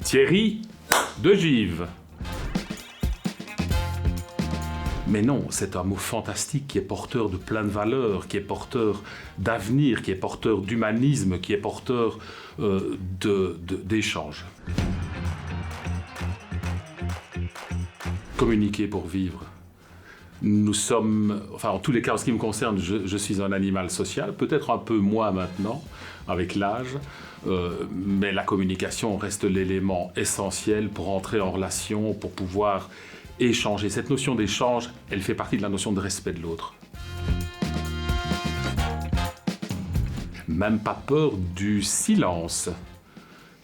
Thierry de Gives. Mais non, c'est un mot fantastique qui est porteur de plein de valeurs, qui est porteur d'avenir, qui est porteur d'humanisme, qui est porteur d'échanges. Communiquer pour vivre. Nous sommes, enfin en tous les cas en ce qui me concerne, je suis un animal social, peut-être un peu moins maintenant, avec l'âge, mais la communication reste l'élément essentiel pour entrer en relation, pour pouvoir échanger. Cette notion d'échange, elle fait partie de la notion de respect de l'autre. Même pas peur du silence.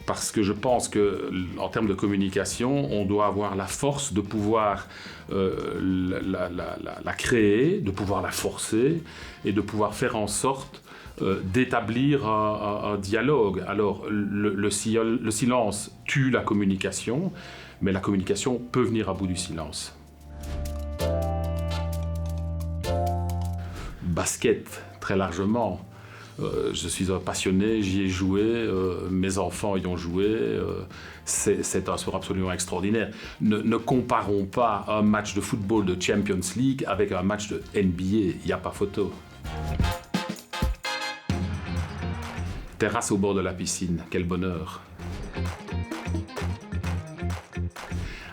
Parce que je pense qu'en termes de communication, on doit avoir la force de pouvoir la créer, de pouvoir la forcer et de pouvoir faire en sorte d'établir un dialogue. Alors, le silence tue la communication, mais la communication peut venir à bout du silence. Basket, très largement. Je suis un passionné, j'y ai joué, mes enfants y ont joué, c'est un sport absolument extraordinaire. Ne comparons pas un match de football de Champions League avec un match de NBA, il n'y a pas photo. Terrasse au bord de la piscine, quel bonheur.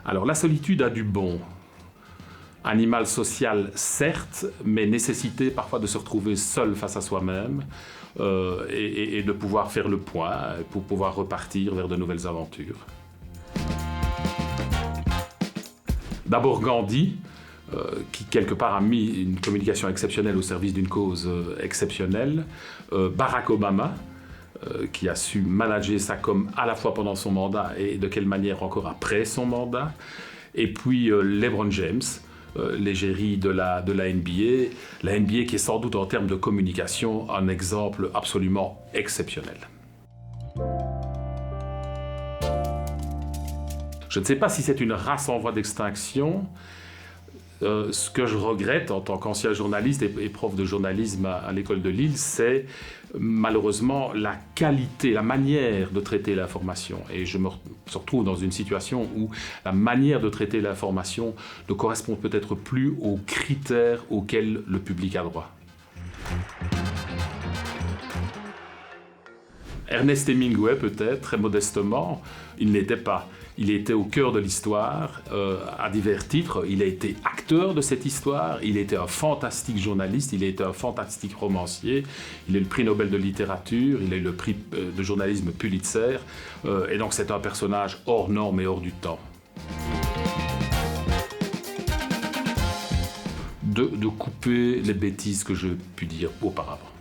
Alors la solitude a du bon. Animal social, certes, mais nécessité parfois de se retrouver seul face à soi-même et de pouvoir faire le point pour pouvoir repartir vers de nouvelles aventures. D'abord Gandhi, qui quelque part a mis une communication exceptionnelle au service d'une cause exceptionnelle. Barack Obama, qui a su manager sa com à la fois pendant son mandat et de quelle manière encore après son mandat. Et puis LeBron James, l'égérie de la NBA. La NBA qui est sans doute en termes de communication un exemple absolument exceptionnel. Je ne sais pas si c'est une race en voie d'extinction. Ce que je regrette en tant qu'ancien journaliste et prof de journalisme à l'école de Lille, c'est malheureusement la qualité, la manière de traiter l'information. Et je me retrouve dans une situation où la manière de traiter l'information ne correspond peut-être plus aux critères auxquels le public a droit. Ernest Hemingway, peut-être, très modestement, il ne l'était pas. Il était au cœur de l'histoire, à divers titres. Il a été acteur de cette histoire, il était un fantastique journaliste, il a été un fantastique romancier, il a eu le prix Nobel de littérature, il a eu le prix de journalisme Pulitzer, et donc c'est un personnage hors norme et hors du temps. De couper les bêtises que j'ai pu dire auparavant.